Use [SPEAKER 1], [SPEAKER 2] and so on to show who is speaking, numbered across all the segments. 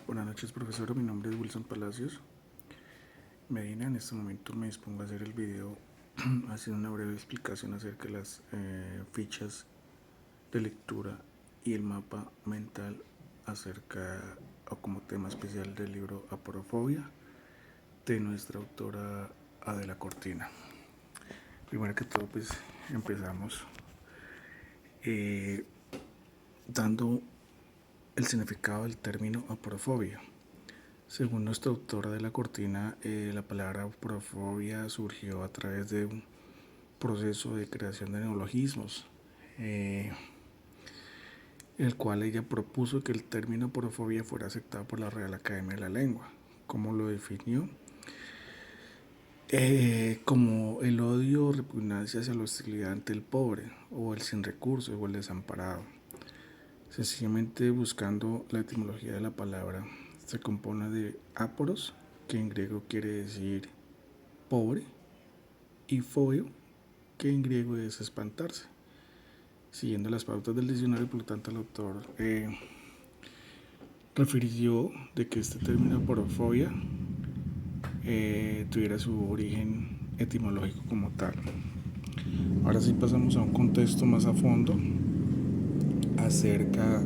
[SPEAKER 1] Buenas noches, profesor. Mi nombre es Wilson Palacios Medina. En este momento me dispongo a hacer el video haciendo una breve explicación acerca de las fichas de lectura y el mapa mental acerca o como tema especial del libro Aporofobia de nuestra autora Adela Cortina. Primero que todo, pues empezamos dando el significado del término aporofobia. Según nuestra autora de la Cortina, la palabra aporofobia surgió a través de un proceso de creación de neologismos, el cual ella propuso que el término aporofobia fuera aceptado por la Real Academia de la Lengua. ¿Cómo lo definió? Como el odio o repugnancia hacia la hostilidad ante el pobre, o el sin recursos, o el desamparado. Sencillamente buscando la etimología de la palabra, se compone de aporos, que en griego quiere decir pobre, y fobio, que en griego es espantarse. Siguiendo las pautas del diccionario, por lo tanto, el autor refirió de que este término aporofobia tuviera su origen etimológico como tal. Ahora sí pasamos a un contexto más a fondo acerca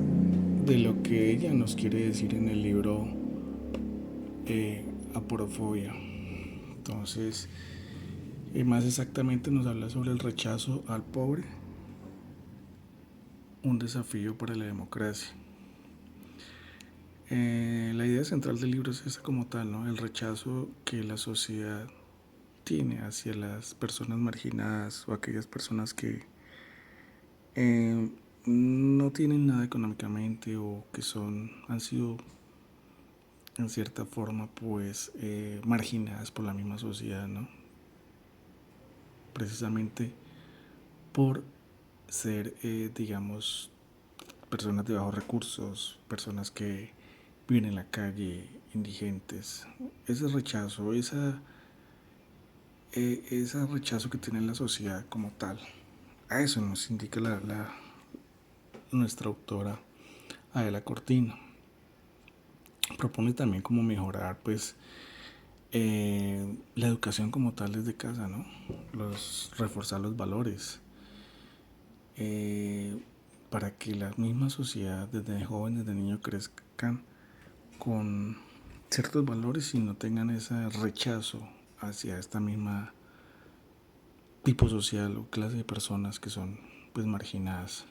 [SPEAKER 1] de lo que ella nos quiere decir en el libro Aporofobia. Entonces, más exactamente nos habla sobre el rechazo al pobre, un desafío para la democracia. La idea central del libro es esa como tal, ¿no? El rechazo que la sociedad tiene hacia las personas marginadas o aquellas personas que no tienen nada económicamente o que han sido en cierta forma pues marginadas por la misma sociedad, ¿no? Precisamente por ser digamos personas de bajos recursos, personas que viven en la calle, indigentes. Ese rechazo, ese rechazo que tiene la sociedad como tal, a eso nos indica nuestra autora Adela Cortina. Propone también como mejorar pues la educación como tal desde casa, ¿no? Reforzar los valores para que la misma sociedad desde jóvenes, desde niños crezcan con ciertos valores y no tengan ese rechazo hacia esta misma tipo social o clase de personas que son pues marginadas.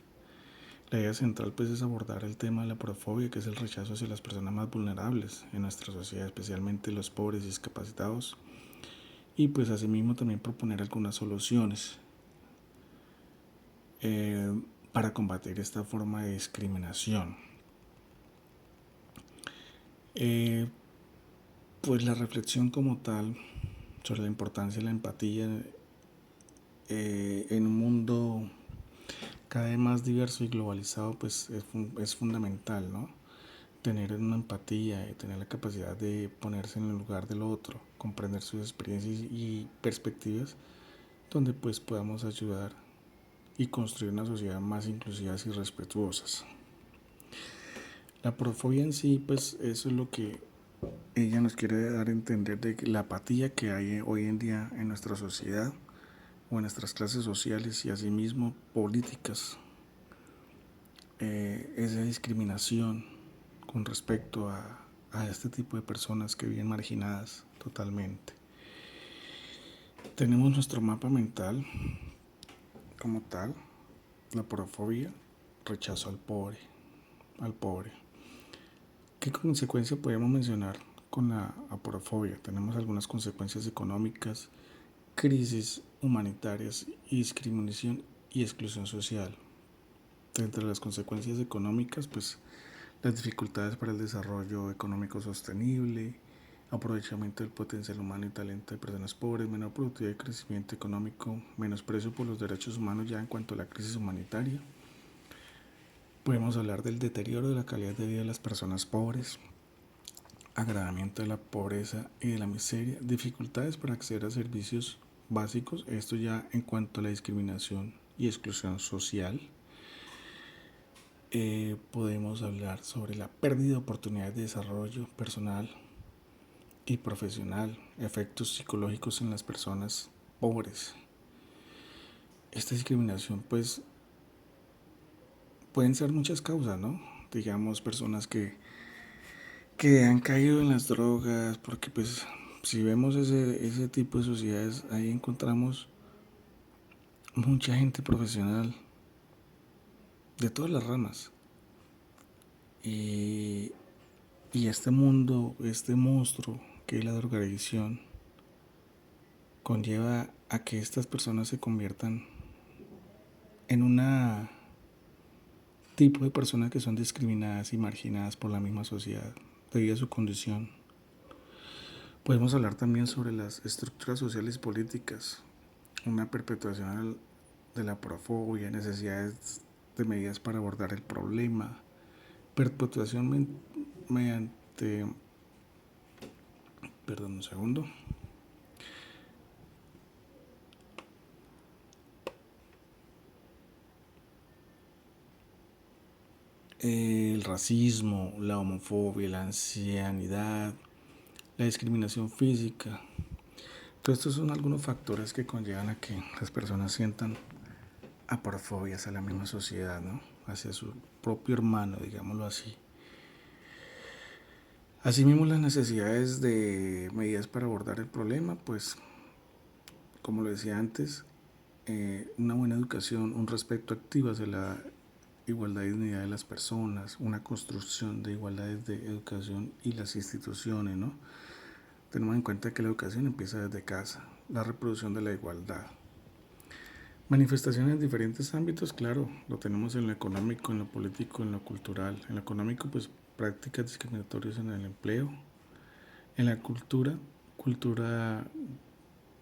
[SPEAKER 1] La idea central pues es abordar el tema de la aporofobia, que es el rechazo hacia las personas más vulnerables en nuestra sociedad, especialmente los pobres y discapacitados, y pues asimismo también proponer algunas soluciones para combatir esta forma de discriminación. Pues la reflexión como tal sobre la importancia de la empatía en un mundo cada vez más diverso y globalizado pues es fundamental, ¿no? Tener una empatía y tener la capacidad de ponerse en el lugar del otro, comprender sus experiencias y perspectivas, donde pues podamos ayudar y construir una sociedad más inclusiva y respetuosas. La aporofobia en sí, pues eso es lo que ella nos quiere dar a entender de la apatía que hay hoy en día en nuestra sociedad o en nuestras clases sociales y asimismo políticas. Esa discriminación con respecto a este tipo de personas que viven marginadas totalmente. Tenemos nuestro mapa mental como tal, la aporofobia, rechazo al pobre. ¿Qué consecuencia podemos mencionar con la aporofobia? Tenemos algunas consecuencias económicas, crisis humanitarias y discriminación y exclusión social. Entre las consecuencias económicas, pues las dificultades para el desarrollo económico sostenible, aprovechamiento del potencial humano y talento de personas pobres, menor productividad y crecimiento económico, menosprecio por los derechos humanos ya en cuanto a la crisis humanitaria. Podemos hablar del deterioro de la calidad de vida de las personas pobres, agravamiento de la pobreza y de la miseria, dificultades para acceder a servicios básicos, esto ya en cuanto a la discriminación y exclusión social. Podemos hablar sobre la pérdida de oportunidades de desarrollo personal y profesional, efectos psicológicos en las personas pobres. Esta discriminación pues pueden ser muchas causas, ¿no? Digamos, personas que han caído en las drogas, porque pues si vemos ese tipo de sociedades, ahí encontramos mucha gente profesional de todas las ramas. Y, y este mundo, este monstruo que es la drogadicción, conlleva a que estas personas se conviertan en una tipo de personas que son discriminadas y marginadas por la misma sociedad debido a su condición. Podemos hablar también sobre las estructuras sociales y políticas, una perpetuación de la porofobia, necesidades de medidas para abordar el problema, perpetuación mediante, perdón un segundo, el racismo, la homofobia, la ancianidad, la discriminación física. Todos estos son algunos factores que conllevan a que las personas sientan aporofobia hacia la misma sociedad, ¿no? Hacia su propio hermano, digámoslo así. Asimismo, las necesidades de medidas para abordar el problema, pues, como lo decía antes, una buena educación, un respeto activo hacia la igualdad y dignidad de las personas, una construcción de igualdades de educación y las instituciones, ¿no? Tenemos en cuenta que la educación empieza desde casa, la reproducción de la igualdad. Manifestaciones en diferentes ámbitos, claro, lo tenemos en lo económico, en lo político, en lo cultural. En lo económico, pues prácticas discriminatorias en el empleo. En la cultura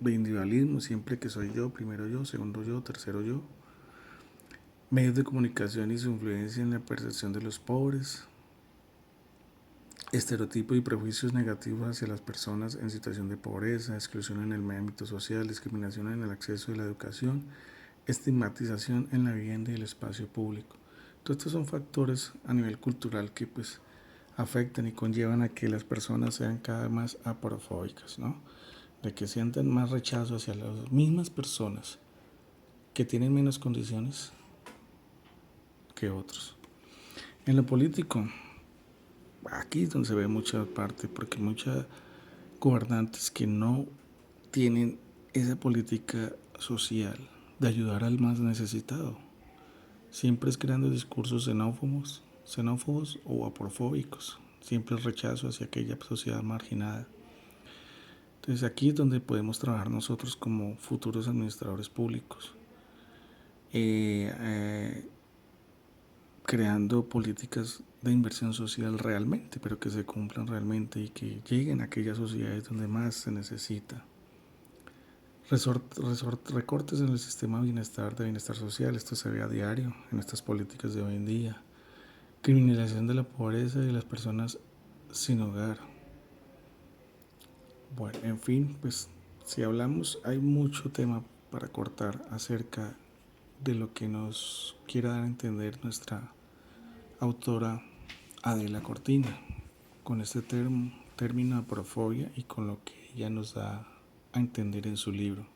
[SPEAKER 1] de individualismo, siempre que soy yo, primero yo, segundo yo, tercero yo. Medios de comunicación y su influencia en la percepción de los pobres. Estereotipos y prejuicios negativos hacia las personas en situación de pobreza, exclusión en el ámbito social, discriminación en el acceso a la educación, estigmatización en la vivienda y el espacio público. Todos estos son factores a nivel cultural que pues afectan y conllevan a que las personas sean cada vez más aporofóbicas, ¿no? De que sientan más rechazo hacia las mismas personas que tienen menos condiciones que otros. En lo político, aquí es donde se ve mucha parte, porque muchos gobernantes que no tienen esa política social de ayudar al más necesitado, siempre es creando discursos xenófobos o aporofóbicos, siempre el rechazo hacia aquella sociedad marginada. Entonces aquí es donde podemos trabajar nosotros como futuros administradores públicos, creando políticas de inversión social realmente, pero que se cumplan realmente y que lleguen a aquellas sociedades donde más se necesita. Recortes en el sistema de bienestar social, esto se ve a diario en estas políticas de hoy en día. Criminalización de la pobreza y de las personas sin hogar. Bueno, en fin, pues si hablamos, hay mucho tema para cortar acerca de lo que nos quiera dar a entender nuestra autora Adela Cortina con este término aporofobia y con lo que ella nos da a entender en su libro.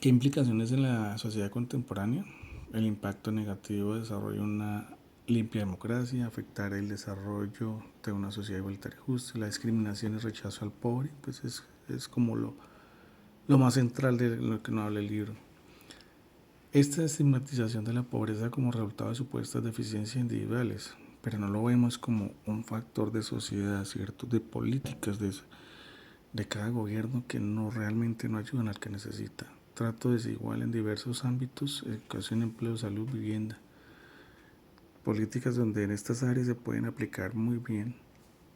[SPEAKER 1] ¿Qué implicaciones en la sociedad contemporánea? El impacto negativo de desarrollo de una limpia democracia, afectar el desarrollo de una sociedad igualitaria y justa, la discriminación y rechazo al pobre, pues es como lo más central de lo que nos habla el libro. Esta estigmatización de la pobreza como resultado de supuestas deficiencias individuales, pero no lo vemos como un factor de sociedad, ¿cierto? De políticas de cada gobierno que no realmente no ayudan al que necesita. Trato desigual en diversos ámbitos, educación, empleo, salud, vivienda. Políticas donde en estas áreas se pueden aplicar muy bien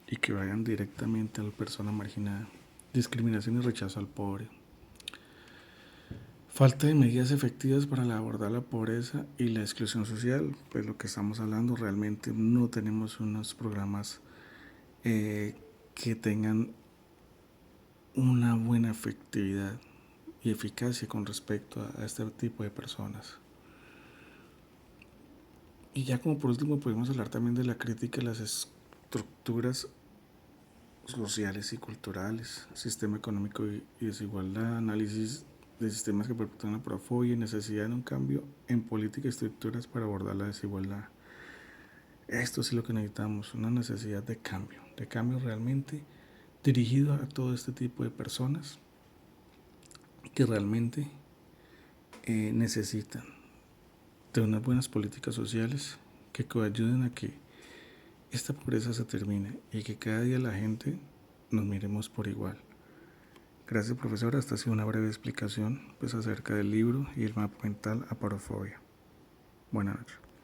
[SPEAKER 1] y que vayan directamente a la persona marginada. Discriminación y rechazo al pobre. Falta de medidas efectivas para abordar la pobreza y la exclusión social. Pues lo que estamos hablando, realmente no tenemos unos programas que tengan una buena efectividad y eficacia con respecto a este tipo de personas. Y ya como por último podemos hablar también de la crítica a las estructuras sociales y culturales, sistema económico y desigualdad, análisis de sistemas que perpetúan la porofobia y necesidad de un cambio en política y estructuras para abordar la desigualdad. Esto es lo que necesitamos, una necesidad de cambio realmente dirigido a todo este tipo de personas que realmente necesitan de unas buenas políticas sociales que ayuden a que esta pobreza se termine y que cada día la gente nos miremos por igual. Gracias, profesora. Esta ha sido una breve explicación acerca del libro y el mapa mental Aporofobia. Buenas noches.